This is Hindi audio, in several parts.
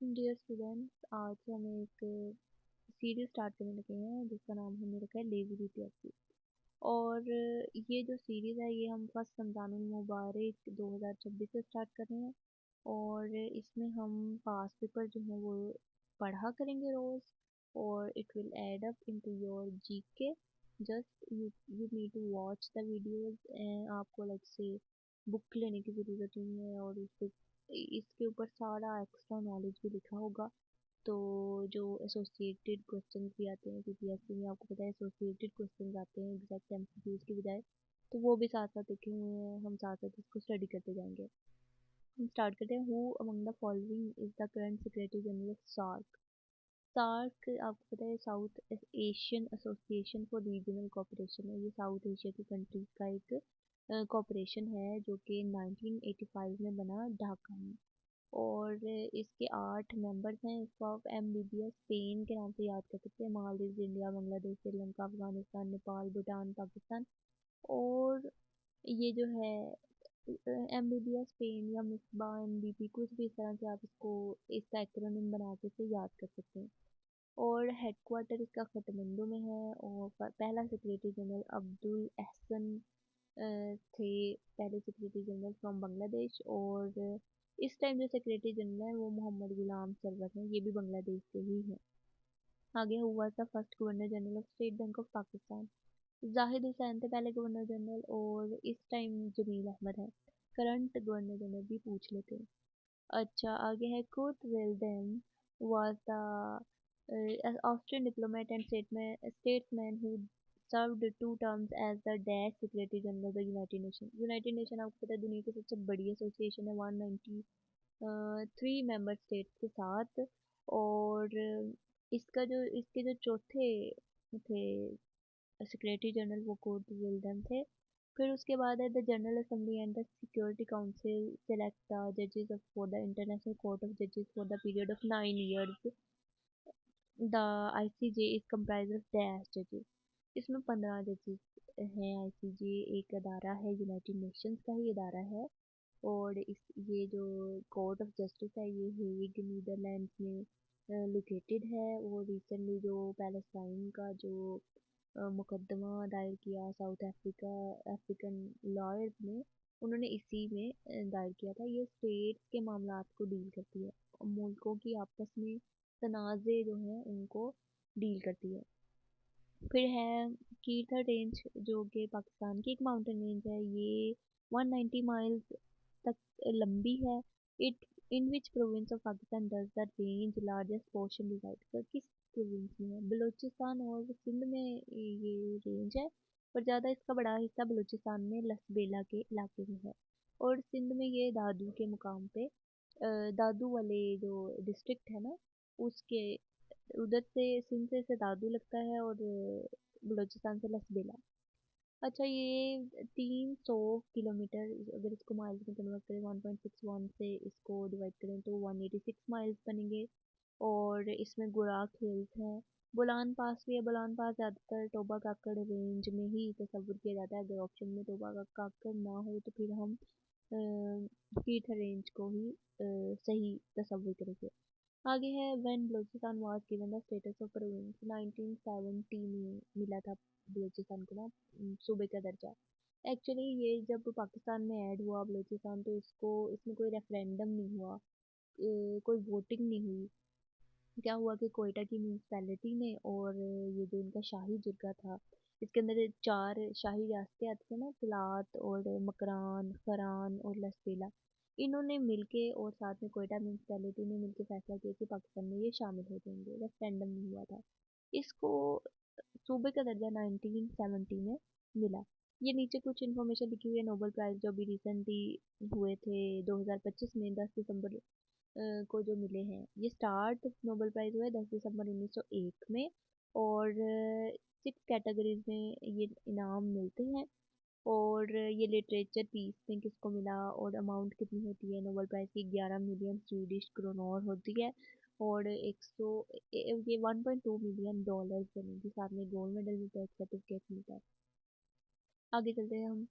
डियर स्टूडेंट्स, आज हम एक सीरीज स्टार्ट करने लगे हैं जिसका नाम हमने रखा है लेज़ी बीटीएससी। और ये जो सीरीज़ है ये हम फर्स्ट रमज़ानुल मुबारक 2026 से स्टार्ट कर रहे हैं। और इसमें हम पास पेपर जो है वो पढ़ा करेंगे रोज़। और it will add up into your GK. Just you need to watch the videos. आपको लाइक से बुक लेने की ज़रूरत नहीं है, और इसके ऊपर सारा एक्स्ट्रा नॉलेज भी लिखा होगा। तो जो एसोसिएटेड क्वेश्चंस भी आते हैं सीपीएससी में, आपको पता है एसोसिएटेड क्वेश्चंस आते हैं एग्जैक्ट एमसीक्यूज की बजाय। तो वो भी साथ साथ लिखे हुए हैं, हम साथ साथ इसको स्टडी करते जाएंगे। हम स्टार्ट करते हैं। Who among the following is the current secretary general of SAARC. SAARC आपको पता है South Asian Association for Regional Cooperation है। ये साउथ एशिया की कंट्रीज का एक कोऑपरेशन है जो कि 1985 में बना ढाका में। और इसके 8 मेंबर्स हैं। इसको आप एमबीबीएस स्पेन के नाम से याद कर सकते हैं। मालदीव, इंडिया, बांग्लादेश, श्रीलंका, अफगानिस्तान, नेपाल, भूटान, पाकिस्तान। और ये जो है एमबीबीएस स्पेन या मिसबा एमबीपी, कुछ भी इस तरह से आप इसको इसका एक्रोनिम बना के इसे याद कर सकते हैं। और हेडक्वार्टर इसका काठमांडू में है। और पहला सेक्रेटरी जनरल अब्दुल एहसन थे, पहले सेक्रेटरी जनरल फ्रॉम बांग्लादेश। और इस टाइम जो सेक्रेटरी जनरल है वो मोहम्मद गुलाम सरवर है, ये भी बांग्लादेश से ही है। आगे हुआ था first governor general of state bank of Pakistan. Zahid Hussain थे पहले गवर्नर जनरल, और इस टाइम जमील अहमद है। करंट गवर्नर जनरल भी पूछ लेते हैं। अच्छा, आगे है Kurt विल्डेन was the Austrian diplomat and statesman who served 2 terms as the Dash Secretary General of the United Nations. United nation आपको पता है दुनिया की सबसे बड़ी एसोसिएशन है 193 मेंबर स्टेट्स के साथ। और इसके जो चौथे थे सेक्रेटरी जनरल वो कोर्ट विल्डन थे। फिर उसके बाद है the general assembly and the security council select the जजेस of for the international court of जजेस for the period of 9 years। The ICJ is comprise of dash जजेस। इसमें 15 जजेस हैं। आईसीजे एक अदारा है, यूनाइटेड नेशंस का ही अदारा है। और ये जो कोर्ट ऑफ जस्टिस है ये हेग नीदरलैंड्स में लोकेटेड है। और रिसेंटली जो पैलेस्टाइन का जो मुकदमा दायर किया साउथ अफ्रीकन लॉयर्स ने, उन्होंने इसी में दायर किया था। ये स्टेट्स के मामलात को डील करती है, मुल्कों की आपस में तनाज़े जो हैं उनको डील करती है। फिर है कीथर रेंज जो कि पाकिस्तान की एक माउंटेन रेंज है। ये 190 माइल्स तक लंबी है। It in which province of Pakistan does the range largest portion divide कर, किस प्रोविंस में है? बलूचिस्तान और सिंध में ये रेंज है। पर ज़्यादा इसका बड़ा हिस्सा बलूचिस्तान में लसबेला के इलाके में है। और सिंध में ये दादू के मुकाम पे दादू वाले जो डिस्ट्रिक्ट है ना, उसके उधर से सिंध से इसे दादू लगता है। और बलूचिस्तान से लसबेला। अच्छा, ये 300 किलोमीटर, अगर इसको माइल्स में कन्वर्ट करें 1.61 से इसको डिवाइड करें तो 186 माइल्स बनेंगे। और इसमें गुराख हिल्स हैं। बोलान पास भी है। बोलान पास ज़्यादातर टोबा काकड़ रेंज में ही तस्वुर किया जाता है। अगर ऑप्शन में टोबा काकड़ ना हो तो फिर हम कीथर रेंज को ही सही तस्वुर करेंगे। आगे है when Balochistan was given the status of province. 1970 में मिला था बलूचिस्तान को ना सूबे का दर्जा। एक्चुअली ये जब पाकिस्तान में ऐड हुआ बलूचिस्तान, तो इसमें कोई रेफरेंडम नहीं हुआ, कोई वोटिंग नहीं हुई। क्या हुआ कि कोयटा की म्यूनसिपैलिटी ने और ये जो इनका शाही जिरगा था, इसके अंदर 4 शाही रियासतें आती है ना, तिलात और मकरान, फरान और लसबेला। इन्होंने मिलके और साथ में कोयटा म्यूनसिपैलिटी ने मिलके फैसला किया कि पाकिस्तान में ये शामिल हो जाएंगे। रेफरेंडम नहीं हुआ था। इसको सूबे का दर्जा 1970 में मिला। ये नीचे कुछ इन्फॉर्मेशन लिखी हुई है। नोबेल प्राइज जो अभी रिसेंटली हुए थे 2025 में 10 दिसंबर को जो मिले हैं। ये स्टार्ट नोबेल प्राइज हुआ है 10 दिसंबर 1901 में। और 6 कैटेगरीज में ये इनाम मिलते हैं। और ये लिटरेचर पीस में किसको मिला और अमाउंट कितनी होती है नोबेल प्राइज की? 11 मिलियन स्वीडिश क्रोनर होती है। और 100 ये 1.2 मिलियन डॉलर बनेगी। साथ में गोल्ड मेडल मिलता है, सर्टिफिकेट मिलता है। आगे चलते हैं हम।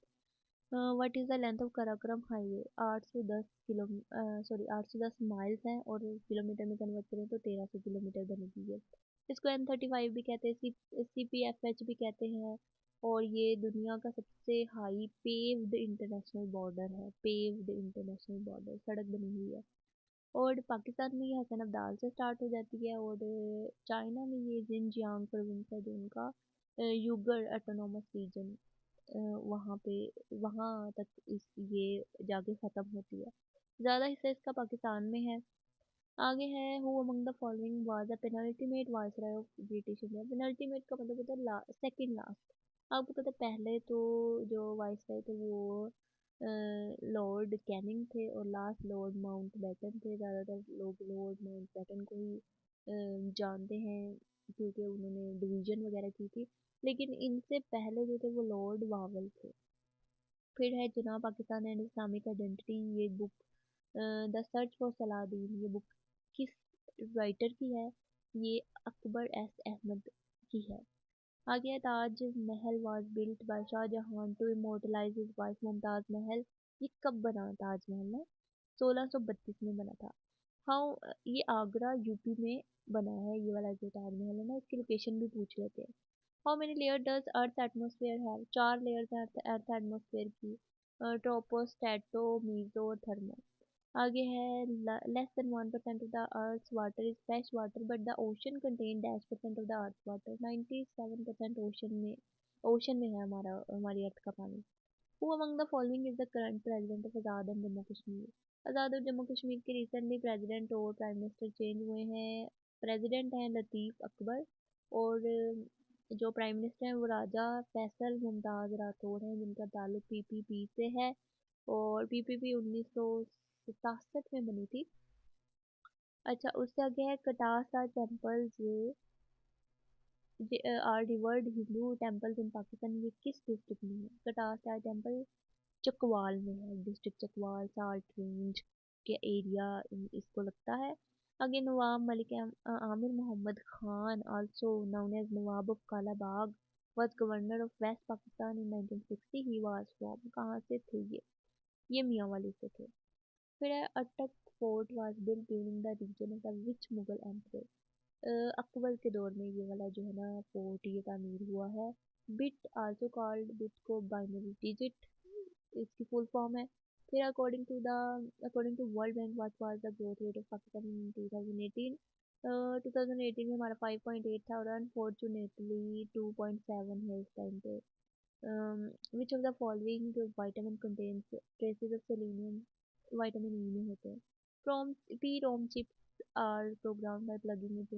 What is the length of Karakoram highway? 810 miles हैं, और किलोमीटर में कन्वर्ट करें तो 1300 किलोमीटर बनेगी ये। इसको N35 भी कहते हैं, CPFH भी कहते हैं। और ये दुनिया का सबसे हाई पेव्ड इंटरनेशनल बॉर्डर है, पेव्ड इंटरनेशनल बॉर्डर, सड़क बनी हुई है। और पाकिस्तान में ये हसन अब्दाल से स्टार्ट हो जाती है, और चाइना में ये जिनजियांग प्रोविंस है जो उनका यूगर ऑटोनोमस रीजन, वहाँ पे, वहाँ तक इस ये जाके ख़त्म होती है। ज़्यादा हिस्सा इसका पाकिस्तान में है। आगे है, who among the following was the penultimate viceroy of British India? Penultimate का मतलब होता है सेकंड लास्ट। आपको पता है पहले तो जो वायसराय थे वो लॉर्ड कैनिंग थे, और लास्ट लॉर्ड माउंटबेटन थे। ज़्यादातर लोग लॉर्ड माउंटबेटन को ही जानते हैं, क्योंकि उन्होंने डिवीजन वगैरह की थी। लेकिन इनसे पहले जो थे वो लॉर्ड वावल थे। फिर है जनाब पाकिस्तान एंड इस्लामिक आइडेंटिटी, ये book the search for Salahuddin, ये बुक किस राइटर की है? ये अकबर एस अहमद की है। आगे है, Taj Mahal was built by Shah Jahan to immortalize his wife Mumtaz Mahal, ये कब बना ताजमहल ना? 1632 में बना था। हाँ, ये आगरा यूपी में बना है, ये वाला जो ताजमहल है ना, इसकी लोकेशन भी पूछ लेते हैं। How many layer does earth atmosphere have? 4 layers हैं अर्थ एटमोसफेयर की, ट्रोपोस्टेटो, मीजो और थर्मो। आगे है, less than 1% of the earth's water is fresh water, but the ocean contain dash percent of the earth water. 97% ocean में है हमारी अर्थ का पानी। Who among the following is the current president of Azad and Jammu Kashmir? Azad और जम्मू कश्मीर के रिसेंटली प्रेसिडेंट और प्राइम मिनिस्टर चेंज हुए हैं। प्रेसिडेंट हैं लतीफ़ अकबर, और जो प्राइम मिनिस्टर हैं वो राजा फैसल मुमताज़ राठौर हैं, जिनका ताल्लुक पीपीपी से है। और पीपीपी 1967 में बनी थी। अच्छा, उससे आगे है, Katasa temples are revered Hindu temples in Pakistan, ये किस डिस्ट्रिक्ट में है? कटासा टेम्पल चकवाल में है, डिस्ट्रिक्ट चकवाल, साल्ट रेंज के एरिया इसको लगता है। आगे Nawab Malik Amir Mohammad Khan, also known as Nawab of Kalabagh, was governor of West Pakistan in 1960। He was from, कहाँ से थे ये मियांवाली से थे। फिर है, Attock fort was built during the reign of the which Mughal emperor? Akbar के दौर में ये वाला जो है ना फोर्ट, ये तामीर हुआ है। बिट आल्सो कॉल्ड, बिट को बाइनरी डिजिट इसकी फुल फॉर्म है। फिर according to World Bank what was the growth rate of Pakistan in 2018? 2018 में हमारा 5.8 था, और अनफॉर्चुनेटली 2.7 है इस टाइम पे। Which of the following vitamin contains traces of selenium? Vitamin E में होते हैं। From P ROM chips are program by plugging it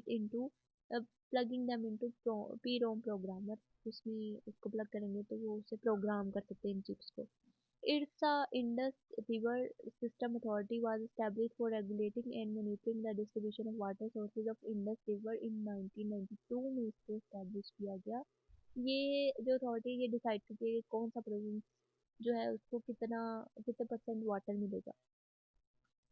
into plugging them into P ROM programmer, उसमें उसको प्लग करेंगे तो वो उसे प्रोग्राम कर सकते हैं इन चिप्स को। IRSA Indus River System Authority was established for regulating and monitoring the distribution of water sources of Indus River in 1992 में इसको establish किया गया। ये जो अथॉरिटी ये डिसाइड करती है कि कौन सा प्रोविंस जो है उसको कितने परसेंट वाटर मिलेगा।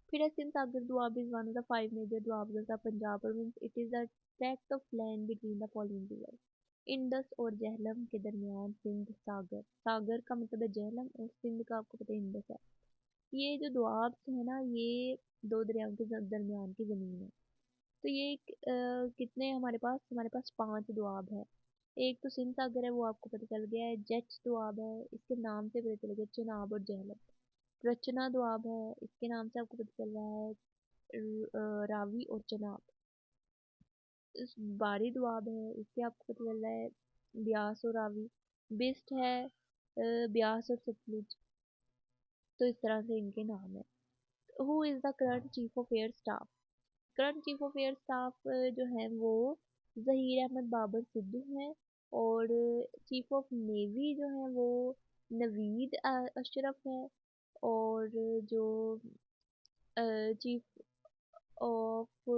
फिर है, सिंध सागर doab is one of the 5 major doabs of Punjab province. It is a tract of land between the following rivers. Indus और झेलम के दरमियान सिंध सागर, सागर का मतलब है झेलम, और सिंध का आपको पता है इंडस है। ये जो दोआब्स है ना, ये दो दरियाओं के दरमियान की ज़मीन है। तो ये कितने हमारे पास 5 दोआब है। एक तो सिंध सागर है, वो आपको पता चल गया है। जेच दोआब है, इसके नाम से पता चल गया, चिनाब और झेलम। रचना दोआब है, इसके नाम से आपको पता चल रहा है, रावी और चनाब। इस बारी दोआब है, इससे आपको पता चल रहा है ब्यास और रावी। बिस्ट है ब्यास और सतलुज। तो इस तरह से इनके नाम है। Who is the current chief of air staff? Current chief of air staff जो है वो जहीर अहमद बाबर सिद्धू हैं। और चीफ ऑफ नेवी जो है वो नवीद अशरफ है। और जो चीफ ऑफ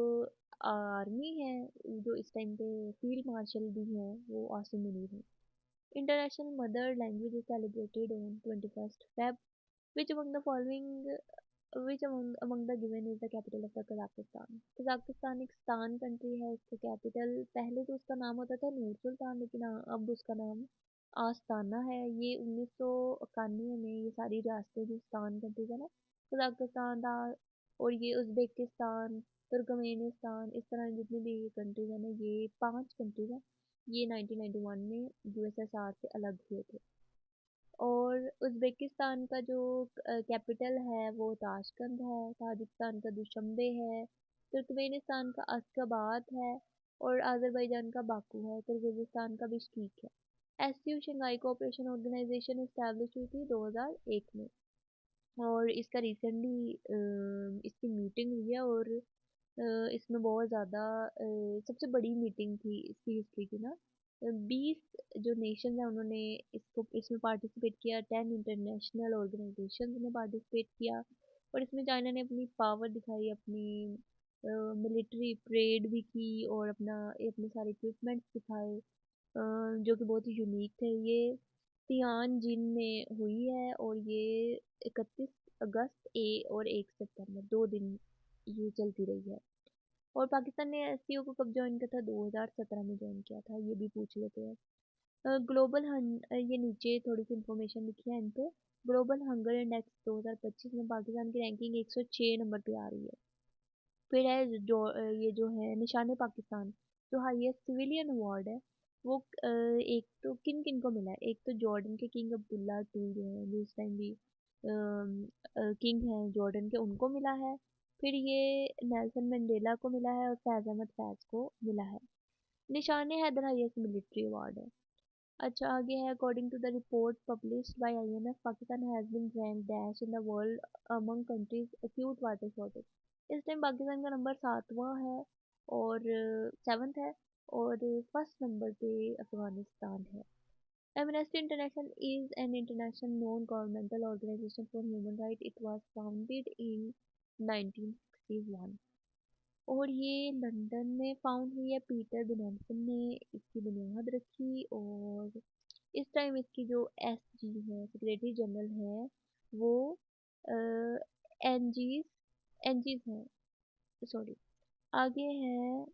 आर्मी है, जो इस टाइम पे फील्ड मार्शल भी हैं, वो आसिम मुनीर हैं। International mother language is celebrated on 21st Feb. Which among the following which among the given is the capital of the Kazakhstan? Kazakhstan एक स्तान कंट्री है, उसका कैपिटल पहले तो उसका नाम होता था नूर सुल्तान, लेकिन अब उसका नाम आस्ताना है ये 1991 में ये सारी रियासतें जो स्तान कंट्रीज है ना, कजाकिस्तान था, और ये उज्बेकिस्तान, तुर्कमेनिस्तान, इस तरह जितनी भी कंट्रीज है ना, ये 5 कंट्रीज हैं, ये 1991 में यूएसएसआर से अलग हुए थे। और उज्बेकिस्तान का जो कैपिटल है वो ताशकंद है, ताजिकिस्तान का दुशंबे है, तुर्कमेनिस्तान का अश्गाबाद है, और आज़रबाईजान का बाकू है, किर्गिज़स्तान का बिश्केक है। SCO Shanghai Cooperation Organisation establish हुई थी 2001 में, और इसका रिसेंटली इसकी मीटिंग हुई है, और इसमें बहुत ज़्यादा सबसे बड़ी मीटिंग थी इसकी हिस्ट्री की ना। 20 जो नेशन है उन्होंने इसको इसमें पार्टिसिपेट किया, 10 इंटरनेशनल ऑर्गेनाइजेशन ने पार्टिसिपेट किया, और इसमें चाइना ने अपनी पावर दिखाई, अपनी मिलिट्री परेड भी की, और अपने सारे इक्विपमेंट्स दिखाए, जो कि बहुत ही यूनिक थे। ये तियानजिन में हुई है, और ये 31 अगस्त और 1 सितंबर 2 दिन ये चलती रही है। और पाकिस्तान ने एससीओ को कब ज्वाइन किया था? 2017 में ज्वाइन किया था, ये भी पूछ लेते हैं। ग्लोबल ये नीचे थोड़ी सी इंफॉर्मेशन लिखी है इन पे। ग्लोबल हंगर इंडेक्स 2025 में पाकिस्तान की रैंकिंग 106 नंबर पे आ रही है। फिर है ये जो है निशान पाकिस्तान, जो हाईएस्ट सिविलियन अवार्ड है, वो एक तो किन किन को मिला है? एक तो जॉर्डन के किंग अब्दुल्ला टू जो है, जो इस टाइम भी किंग हैं जॉर्डन के, उनको मिला है। फिर ये नेल्सन मंडेला को मिला है, और फैज अहमद फैज को मिला है। निशान हैदर हाईएस्ट मिलिट्री अवार्ड है। अच्छा, आगे है according to the report published by IMF, Pakistan has been rank dash in the world among countries acute water shortage. इस टाइम पाकिस्तान का नंबर 7वां है, और 7th है, और फर्स्ट नंबर पे अफगानिस्तान है। Amnesty International is an international non governmental organisation for human right, it was founded in 1961, और ये लंदन में फाउंड हुई है, पीटर बिनेंसन ने इसकी बुनियाद रखी। और इस टाइम इसकी जो एसजी है, सेक्रेटरी जनरल है, वो एनजीज एनजीज हैं, सॉरी। आगे है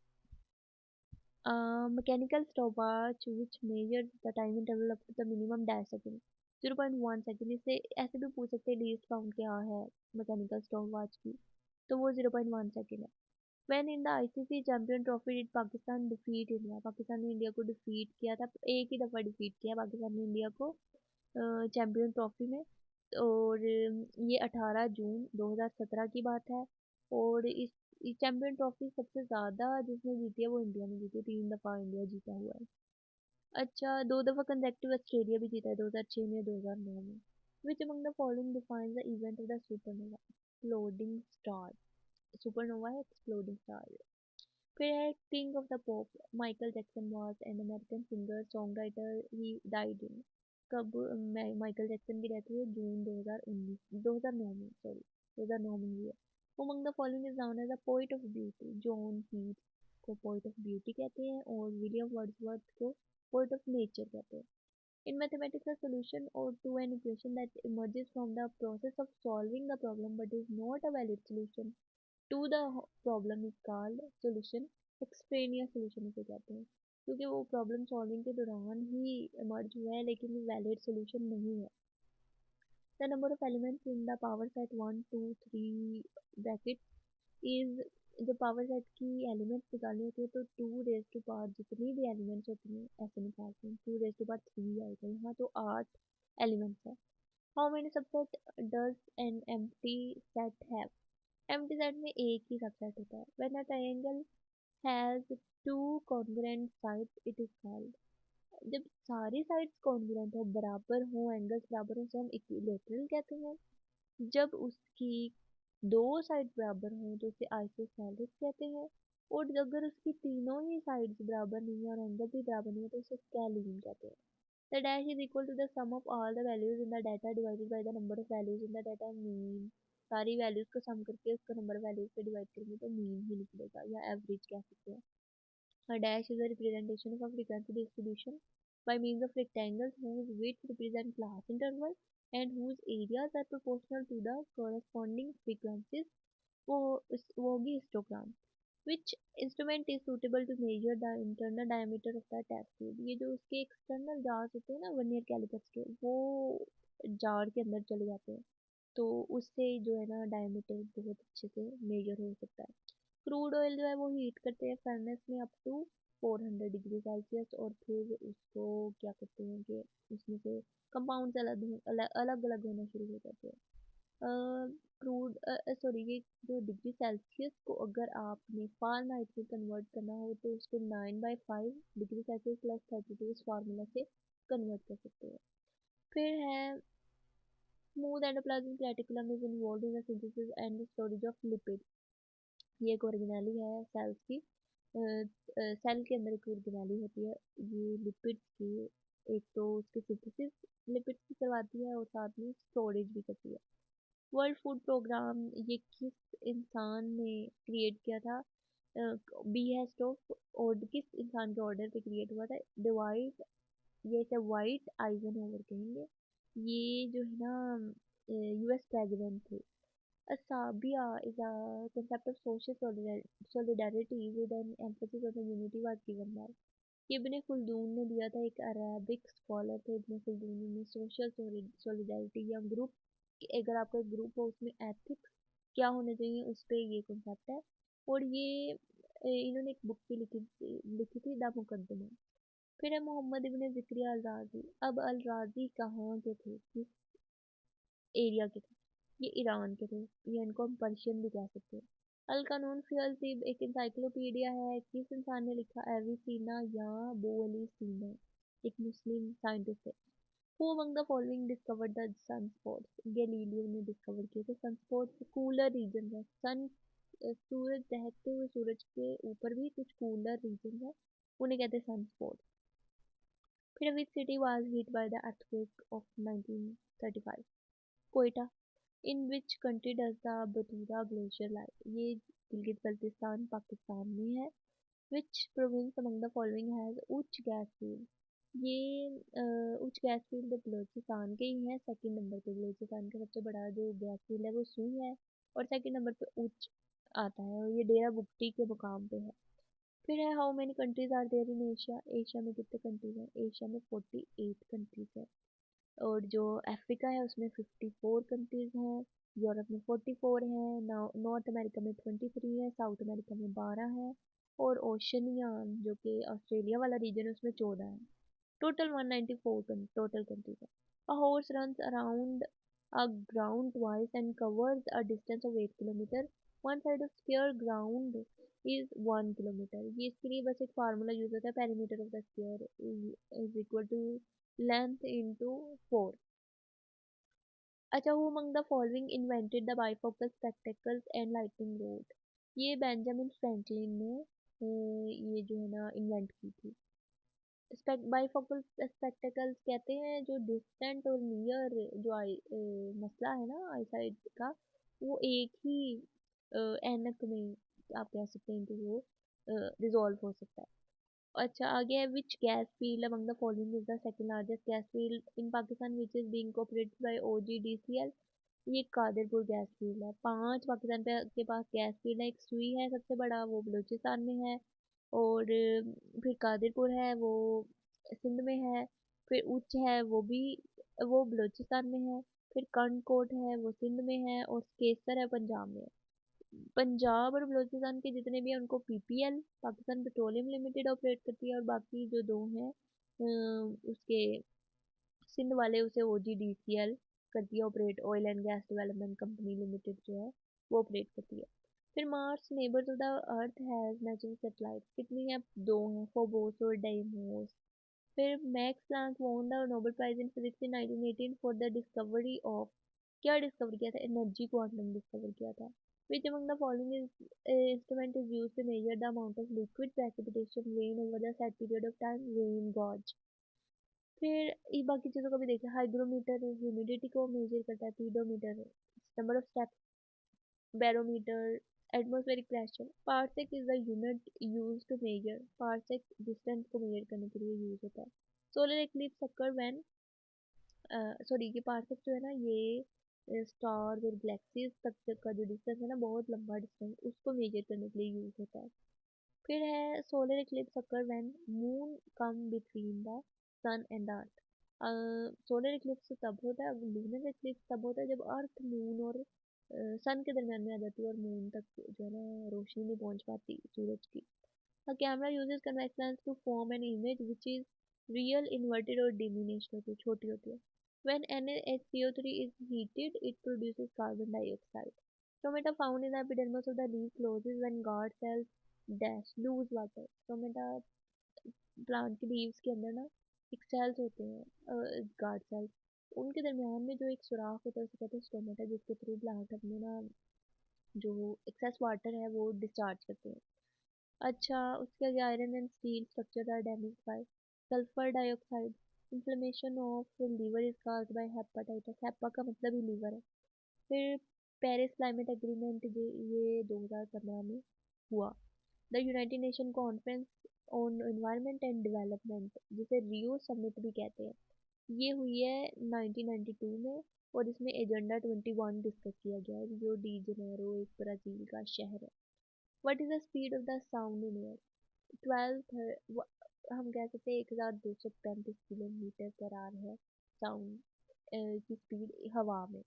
mechanical stopwatch which measures the time interval up to the minimum dash second, 0.1 second. इससे ऐसे भी पूछ सकते हैं लीस्ट काउंट क्या है मैकेनिकल स्टॉपवॉच की, तो वो 0.1 सेकंड है। When in the ICC champion trophy did Pakistan defeat India, Pakistan ने इंडिया को डिफीट किया था, एक ही दफ़ा डिफीट किया पाकिस्तान ने इंडिया को चैंपियन ट्रॉफी में। और ये 18 जून 2017 की बात है। और इस चैंपियन ट्रॉफी सबसे ज़्यादा जिसने जीती है वो इंडिया ने जीती है, 3 दफ़ा इंडिया जीता हुआ है। अच्छा, 2 दफ़ा कंसेक्टिव ऑस्ट्रेलिया भी जीता है, 2006 में, 2009 में। विच among the following defines the event of the supernova exploding star? Supernova है एक्सप्लोडिंग स्टार। फिर है king of the pop, Michael Jackson was an American singer song writer, he died in, कब माइकल जैक्सन की डेथ हुई है? जून 2009 में, सॉरी 2009 में हुई है। Among the following is known as a poet of beauty, John Keats को पोइट ऑफ ब्यूटी कहते हैं, और विलियम वर्ड्सवर्थ को पोइट ऑफ नेचर कहते हैं। In mathematics, a solution or to an equation that emerges from the process of solving the problem but is not a valid solution to the problem is called solution, extraneous solution इसे कहते हैं, क्योंकि वो प्रॉब्लम सॉल्विंग के दौरान ही इमर्ज हुआ है, लेकिन वो वैलिड सोल्यूशन नहीं है। The number of elements in the power set 1 2 3 bracket is, जब पावर सेट की एलिमेंट्स निकालनी होती है तो 2 रेज टू पावर जितनी भी एलिमेंट्स होती हैं ऐसे निकालते हैं, 2 रेज टू पावर 3 आएगा यहाँ, तो 8 एलिमेंट्स है। How many subset does an empty set have? Empty set में एक ही सबसेट होता है। When a triangle has two congruent sides it is called, जब सारी साइड्स कॉन्ग्रुएंट हो, बराबर हो, एंगल्स बराबर हो, उसे हम इक्विलैटरल कहते हैं। जब उसकी दो साइड बराबर हो तो उसे आइसोसेलेस कहते हैं। और अगर उसकी तीनों ही साइड्स बराबर नहीं है और एंगल भी बराबर नहीं है तो उसे स्केलीन कहते हैं। The dash is equal to the sum of all the values in the data divided by the number of values in the data mean, सारी वैल्यूज को सम करके उसको नंबर वैल्यूज पे डिवाइड करेंगे तो मीन ही निकलेगा, या एवरेज कह सकते हैं। A dash is a representation of a frequency distribution by means of rectangles whose width represent class interval and whose areas are proportional to the corresponding frequencies, वो होगी histogram. Which instrument is suitable to measure the internal diameter of the test tube. ये जो उसके एक्सटर्नल जार्स होते हैं ना वर्नियर कैलिपर्स के, वो जार के अंदर चले जाते हैं, तो उससे जो है ना डायमीटर बहुत अच्छे से मेजर हो सकता है। क्रूड ऑयल जो है वो हीट करते हैं फर्नेस में अप टू 400 डिग्री सेल्सियस, और फिर उसको क्या करते हैं कि उसमें से कंपाउंड्स अलग अलग होना शुरू हो जाते हैं। क्रूड सॉरी, ये जो डिग्री सेल्सियस को अगर आपने फारेनहाइट में कन्वर्ट करना हो तो उसको 9/5 डिग्री सेल्सियस प्लस 32 इस फार्मूला से कन्वर्ट कर सकते हैं। फिर है smooth endoplasmic reticulum is involve in the synthesis and storage of lipid. ये एक ऑर्गेनेली है सेल्स की। सेल के अंदर एक ऑर्गेनेली होती है, ये लिपिड्स की एक तो उसके सिंथेसिस लिपिड्स की करवाती है और साथ में स्टोरेज भी करती है। वर्ल्ड फूड प्रोग्राम ये किस इंसान ने क्रिएट किया था? बीहेस्ट ऑफ, और किस इंसान के ऑर्डर पे क्रिएट हुआ था? डिवाइड, ये इसे वाइट आइजनहोवर कहेंगे। ये जो है ना यूएस प्रेसिडेंट थे। Sabia is a concept of social solidarity with an emphasis on the unity was given by। ये इब्ने खुल्दून ने दिया था, एक अरेबिक स्कॉलर थे इब्ने खुल्दून ने। सोशल सॉलिडारिटी या ग्रुप, अगर आपका एक ग्रुप हो उसमें एथिक्स क्या होने चाहिए, उस पे ये कॉन्सेप्ट है। और ये इन्होंने एक बुक भी लिखी थी, द मुकद्दमा। फिर है मोहम्मद इब्ने जिक्रिया अल राजी। अब अल राजी कहाँ के थे, किस एरिया के थे? ये ईरान के थे, या इनको हम पर्शियन भी कह सकते हैं। अल कानून फी अल तिब एक इंसाइक्लोपीडिया है, किस इंसान ने लिखा? एविसीना या बो अली सीना, एक मुस्लिम साइंटिस्ट है। Who among the following discovered the sunspots? Galileo ने डिस्कवर किए थे सनस्पॉट्स। कूलर रीजन है सन, सूरज, दहकते हुए सूरज के ऊपर भी कुछ कूलर रीजन है, उन्हें कहते हैं सनस्पॉट। फिर which city was hit by the earthquake of 1935? Quetta. In which country does the Batura glacier lie? ये गिलगित बल्तिस्तान पाकिस्तान में है। Which province among the following has Uch gas field? ये उच्च गैस फील्ड बलोचिस्तान के ही है। सेकंड नंबर पे बलोचिस्तान का सबसे बड़ा जो गैस फील्ड है वो सुई है, और सेकंड नंबर पे उच्च आता है, और ये डेरा बुगटी के मुकाम पे है। फिर है how many countries are there in Asia? Asia में कितने कंट्रीज हैं? एशिया में 48 कंट्रीज है। और जो अफ्रीका है उसमें 54 कंट्रीज हैं। यूरोप में 44 हैं। नॉर्थ अमेरिका में 23 है। साउथ अमेरिका में 12 है। और ओशनिया जो कि ऑस्ट्रेलिया वाला रीजन है उसमें 14 है। टोटल 194 टोटल कंट्रीज है। A horse runs around a ground twice and covers a distance of 8 kilometre. One side of square ground is 1 kilometre. ये इसके लिए बस एक फार्मूला यूज होता है, perimeter of the square is equal to length into 4। अच्छा, who among the following invented the bifocal spectacles and lightning rod? ये बेंजामिन फ्रैंकलिन ने ये जो है ना इन्वेंट की थी। बाइफोकल स्पेक्टेकल्स कहते हैं जो डिस्टेंट और नियर जो मसला है ना आई साइड का, वो एक ही ऐनक में आप कह सकते हैं कि वो रिजॉल्व हो सकता है। अच्छा, आगे है which gas field among the following is the second largest gas field in Pakistan which is being operated by OGDCL? ये कादिरपुर गैस फील्ड है। 5 पाकिस्तान के पास गैस फील्ड है। एक सुई है सबसे बड़ा, वो बलूचिस्तान में है। और फिर कादिरपुर है, वो सिंध में है। फिर उच्च है, वो बलूचिस्तान में है। फिर कंडकोट है, वो सिंध में है। और केसर है, पंजाब में है। पंजाब और बलूचिस्तान के जितने भी हैं उनको PPL Pakistan petroleum limited operate करती है, और बाकी जो दो हैं उसके सिंध वाले उसे ओजीडीसीएल करती है ऑपरेट, ऑयल एंड गैस डेवलपमेंट कंपनी लिमिटेड जो है वो ऑपरेट करती है। फिर Mars neighbour to the earth has natural satellite कितनी है? 2 हैं, फोबोस और डेइमोस। फिर Max Planck won the Nobel prize in physics in 1918 for the discovery of, क्या डिस्कवर किया था? एनर्जी क्वांटम डिस्कवर किया था। Which among the following instrument is used to measure the amount of liquid precipitation rain over the set period of time? Rain gauge. फिर ये बाकी चीज़ों का भी देखा, हाइग्रोमीटर ह्यूमिडिटी को मेजर करता है। Pedometer number of step, barometer atmospheric pressure. Parsec is the unit use to measure, parsec distance को मेजर करने के लिए यूज होता है। Solar eclipse occur when, sorry ये पार्सेक जो है ना ये स्टार्स और गैलेक्सीज तक का जो डिस्टेंस है ना, बहुत लंबा डिस्टेंस, उसको मेजर करने के लिए यूज होता है। फिर है solar eclipse occur when moon come between the sun and the earth. Solar eclipse तब होता है, लूनर इक्लिप्स तब होता है जब अर्थ मून और सन के दरमियान में आ जाती है और मून तक जो है ना रोशनी नहीं पहुंच पाती सूरज की। A camera uses convex lens to form an image which is real, inverted और diminished होती है, छोटी होती है. When NaHCO3 is heated, it produces carbon dioxide. Stomata found in the epidermis of the leaf closes when guard cells dash lose water. Stomata plant के लीव्स के अंदर ना एक सेल्स होते हैं, गार्ड सेल्स, उनके दरमियान में जो एक सुराख होता है उसे कहते हैं स्टोमेटा, जिसके थ्रू प्लांट अपने ना जो एक्सेस वाटर है वो डिस्चार्ज करते हैं. अच्छा, उसके आगे iron and steel structure are damaged by sulphur dioxide. Inflammation of liver is caused by hepatitis. Hepa का मतलब ही लीवर है. फिर पेरिस क्लाइमेट एग्रीमेंट ये 2015 में हुआ. The United nation conference on environment and development, जिसे रियो समिट भी कहते हैं, ये हुई है 1992 में, और इसमें एजेंडा 21 डिस्कस किया गया है. रियो डी जनेरो एक ब्राज़ील का शहर है. What is the speed of the sound in air? 12 हम कह सकते हैं 1235 किलोमीटर पर आवर है साउंड की स्पीड हवा में.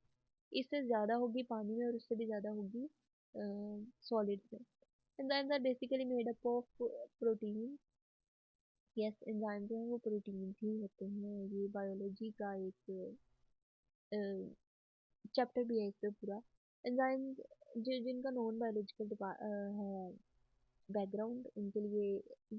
इससे ज़्यादा होगी पानी में और उससे भी ज़्यादा होगी सॉलिड में. Enzymes are basically made up of protein. Yes, enzyme जो है वो प्रोटीन ही होते हैं. ये बायोलॉजी का एक चैप्टर भी है इस पे पूरा. एंजाइम जिनका नॉन बायोलॉजिकल है बैकग्राउंड, उनके लिए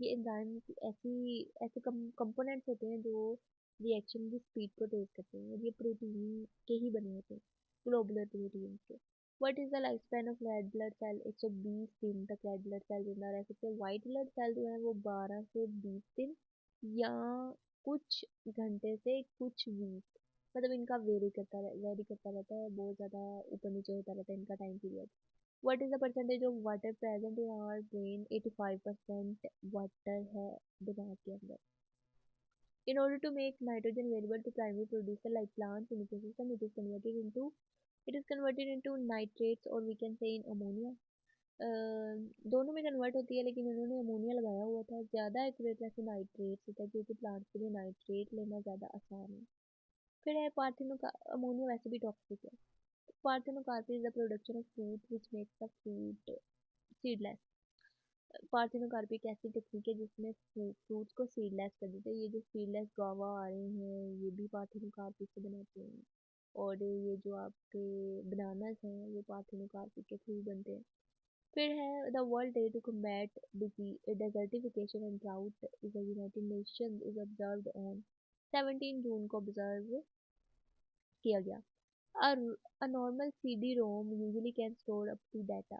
ये एंजाइम ऐसी ऐसे कंपोनेंट्स होते हैं जो रिएक्शन की स्पीड को तेज करते हैं, और ये प्रोटीन के ही बने होते हैं, ग्लोबुलर प्रोटीन के. What is the life span of red blood cell? 120 दिन तक रेड ब्लड सेल जिंदा रह सकते हैं. वाइट ब्लड सेल जो है वो 12 से 20 दिन या कुछ घंटे से कुछ वीक, मतलब इनका वेरी करता रहता है, बहुत ज़्यादा ऊपर नीचे होता रहता है इनका time period. What is the percentage of water present in our brain? 85% water है दिमाग के अंदर. In order to make nitrogen available to primary producer like plants in ecosystem, it is converted into nitrates, or we can say in ammonia. दोनों में कन्वर्ट होती है, लेकिन इन्होंने अमोनिया लगाया हुआ था. ज़्यादा एक्यूरेट वैसे नाइट्रेट होता है, क्योंकि प्लांट्स के लिए नाइट्रेट लेना ज़्यादा आसान है. फिर है पार्थिनो का. अमोनिया वैसे भी टॉक्सिक है. Parthenocarpy is the production of fruit which makes the fruit seedless. Parthenocarpy एक ऐसी टेक्निक है जिसमें फ्रूट्स को सीडलेस कर देते हैं. ये जो सीडलेस गावा आ रहे हैं ये भी पार्थेनोकार्पी से बनाते हैं, और ये जो आपके बनानास हैं वो पार्थेनोकार्पी के थ्रू बनते हैं. फिर है the world day to combat desertification and drought is the United Nations is observed on 17 June को ऑब्जर्व किया गया. A normal CD-ROM usually can store up to data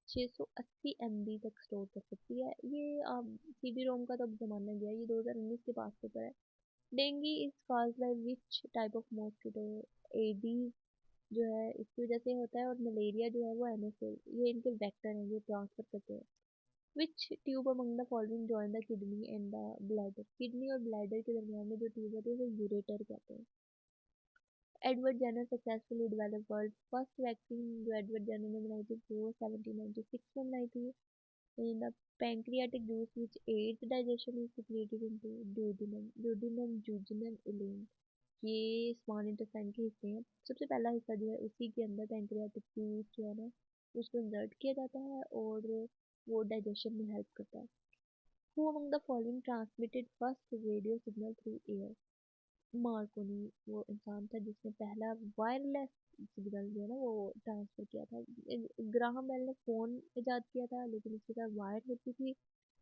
680 MB तक स्टोर कर सकती है. ये CD-ROM का तो अब जमाना गया, ये 2019 के पास पेपर है. Dengue is caused by which type of mosquito? Aedes जो है इसकी वजह से होता है, और मलेरिया जो है वो एनोफिल, ये इनके वेक्टर हैं जो ट्रांसफर करते हैं. Which tube among the following join the kidney and the bladder? Kidney और ब्लैडर के दरमियान में जो ट्यूब होती है उसे यूरेटर कहते हैं. Edward Jenner successfully develop world first vaccine, जो एडवर्ड जेनर ने बनाई थी वो 1796 में बनाई थी. In the pancreatic juice which aids digestion is secreted into duodenum. Duodenum jejunum ileum, ये स्मॉल इंटेस्टाइन के हिस्से हैं. सबसे पहला हिस्सा जो है उसी के अंदर पैंक्रियाटिक जूस जो है ना उसको इंसर्ट किया जाता है, और वो डाइजेशन में हेल्प करता है. Who among the following transmitted first radio signal through air? Markovnikov वो इंसान था जिसने पहला वायरलेस सिग्नल जो है ना वो ट्रांसफर किया था. ग्राहम बेल ने फ़ोन इजाद किया था, लेकिन उसके साथ वायर होती थी.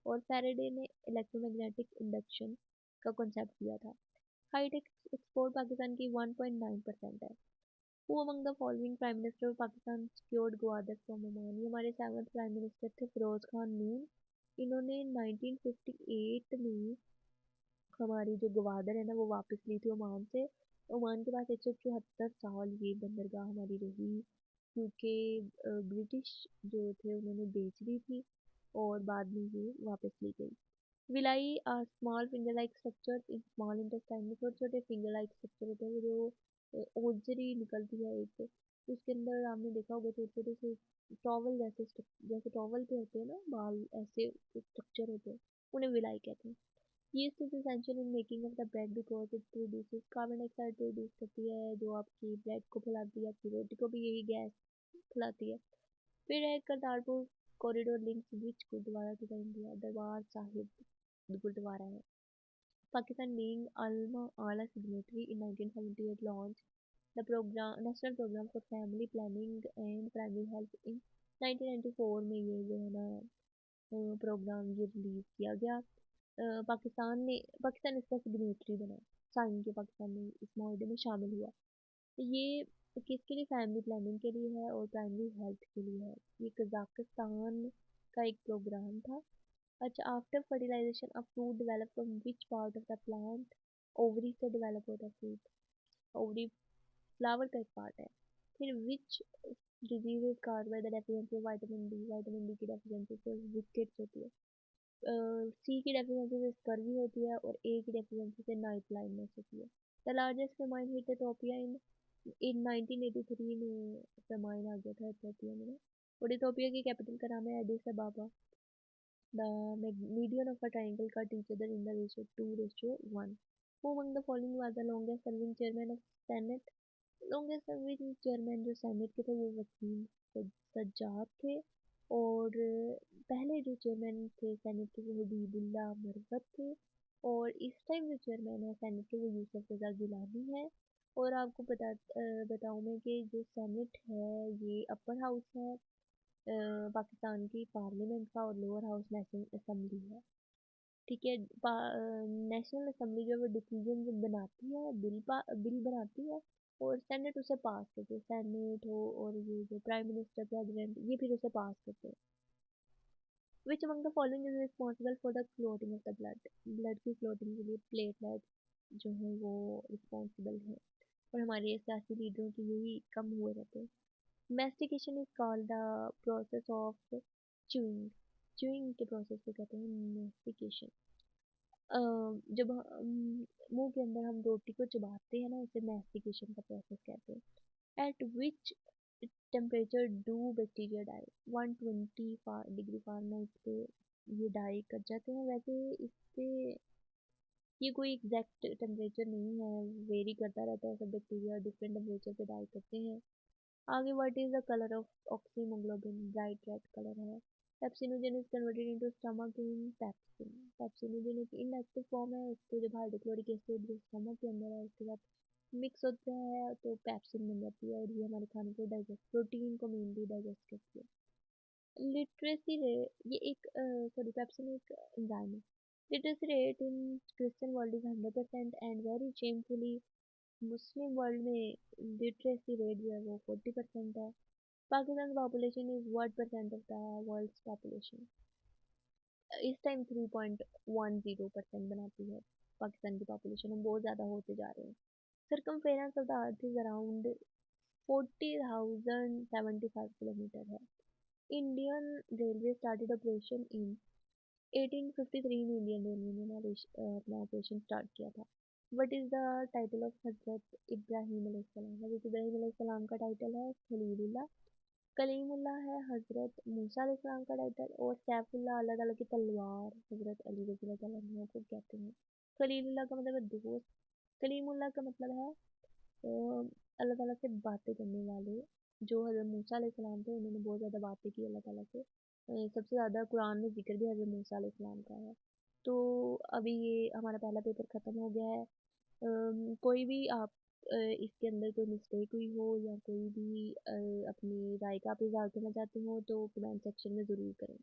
और फैराडे ने इलेक्ट्रोमैग्नेटिक इंडक्शन का कॉन्सेप्ट दिया था. हाईटेक एक्सपोर्ट पाकिस्तान की 1.9% है. Who among the following prime minister of Pakistan secured Gwadar from Oman? ये हमारे 7th प्राइम मिनिस्टर थे फिरोज खान नून. इन्होंने 1958 में हमारी जो गवादर है ना वो वापस ली थी ओमान से. ओमान के पास 174 साल ये बंदरगाह हमारी रही, क्योंकि ब्रिटिश जो थे उन्होंने बेच दी थी, और बाद में ये वापस ली गई. Villi are small finger like structure in small intestine में छोटे छोटे फिंगर लाइक स्ट्रक्चर होते हैं जो ओजरी निकलती है एक, तो उसके अंदर आपने देखा होगा छोटे छोटे से टॉवल जैसे जैसे टॉवल पे होते हैं ना बाल, ऐसे स्ट्रक्चर होते हैं, उन्हें विलाई कहते हैं। Yeast is essential in making of the bread because it produces carbon dioxide produce करती है जो आपकी ब्रेड को फैलाती है, आपकी रोटी को भी यही गैस फैलाती है। फिर है Kartarpur corridor links which gurdwara to the India, Darbar Sahib gurdwara है। Pakistan being ALA signatory in 1978 launched the program National Program for Family Planning and Primary Health in 1994 में ये जो है ना प्रोग्राम ये रिलीज किया गया। पाकिस्तान इसका सिग्नेटरी बना, साइन किया पाकिस्तान ने, इस माहदे में शामिल हुआ। ये किसके लिए? फैमिली प्लानिंग के लिए है और प्राइमरी हेल्थ के लिए है। ये कजाकिस्तान का एक प्रोग्राम था। अच्छा, after fertilisation of fruit develop from which part of the plant? Ovary से डेवलप होता है फ्रूट, ओवरी फ्लावर का एक पार्ट है। फिर which disease is caused by the deficiency of vitamin D? Vitamin D की डेफिशिएंसी से रिकेट्स होती है। सी की डेफिशिएंसी से स्कर्वी होती है और ए की डेफिशिएंसी से नाइट ब्लाइंडनेस होती है। The largest famine hit Ethiopia in 1983 में फेमाइन आ गया था इथोपिया में ना। और इथोपिया की कैपिटल का नाम है Aedes अबाबा। The median of a triangle cut each other in the ratio 2:1. Who among the following was the longest serving chairman of Senate? Longest serving chairman जो सेनेट के थे वो वसीम सज्जाद थे। और पहले जो चेयरमैन थे सेनेट के वो हबीबुल्ला मरवत थे। और इस टाइम जो चेयरमैन है सेनेट के वो यूसुफ रजा गिलानी है। और आपको बताऊँ मैं कि जो सेनेट है ये अपर हाउस है पाकिस्तान की पार्लियामेंट का, और लोअर हाउस नेशनल असेंबली है। ठीक है, नेशनल असेंबली जो है वो डिसीजन बनाती है, बिल बनाती है, और सेनेट उसे पास करती है। सेनेट हो और ये जो प्राइम मिनिस्टर प्रेसिडेंट ये फिर उसे पास करते हैं। विच among the following is responsible for the clotting of the blood? Blood की क्लोटिंग के लिए प्लेटलेट जो है वो रिस्पॉन्सिबल है, और हमारे सियासी लीडरों की यही कम हुए रहते हैं। Mastication is called the process of chewing, chewing के प्रोसेस को कहते हैं मैस्टिकेशन। जब हम मुंह के अंदर हम रोटी को चबाते हैं ना उसे मैस्टिकेशन का प्रोसेस कहते हैं। At which temperature do bacteria die? 120 degree Fahrenheit पे ये डाई कर जाते हैं। वैसे इस पे ये कोई एग्जैक्ट टेम्परेचर नहीं है, वेरी करता रहता है, सब बैक्टीरिया डिफरेंट टेम्परेचर पे डाई करते हैं। आगे what is the colour of oxyhaemoglobin? Bright red colour है। Pepsinogen is converted into stomach in pepsin. Pepsinogen एक इनएक्टिव फॉर्म है, इसको जब हाइड्रोक्लोरिक एसिड जो स्टमक के अंदर है उसके साथ मिक्स होता है तो पेप्सिन बन जाती है, और ये हमारे खाने को डाइजेस्ट, प्रोटीन को मेनली डाइजेस्ट करती है। लिटरेसी रेट ये एक सॉरी पेप्सिन एक एंजाइम है। Literacy rate in Christian world is 100% and very shamefully Muslim world में लिटरेसी रेट जो है वो 40% है। Pakistan population is what percent of the world's population? इस टाइम 3.10% बनाती है पाकिस्तान की पॉपुलेशन, हम बहुत ज़्यादा होते जा रहे हैं। Circumference of the earth is around 40,075 kilometre है। Indian Railway started operation in 1853 में इंडियन रेलवे ने अपना ऑपरेशन स्टार्ट किया था। What is the title of हजरत इब्राहिम अलैहिस्सलाम? हजरत इब्राहिम अलैहिस्सलाम का टाइटल है खलीलुल्लाह। कलीमुल्लाह है हजरत मूसा अलैहिस्सलाम का टाइटल। और सैफुल्लाह अल्लाह ताला की तलवार हजरत अली रज़ी अल्लाह अन्हु को कहते हैं। खलीलुल्लाह का मतलब है दोस्त, कलीमुल्लाह का मतलब है अल्लाह ताला से बातें करने वाले। जो हजरत मूसा अलैहिस्सलाम थे उन्होंने बहुत ज़्यादा बातें की अल्लाह ताला से। सबसे ज़्यादा कुरान में जिक्र भी हजरत मूसा अलैहिस्सलाम का है। तो अभी ये हमारा पहला पेपर ख़त्म हो गया है। कोई भी आप इसके अंदर कोई मिस्टेक हुई हो या कोई भी अपनी राय का आप इज़हार करना चाहते हो तो कमेंट सेक्शन में ज़रूर करें।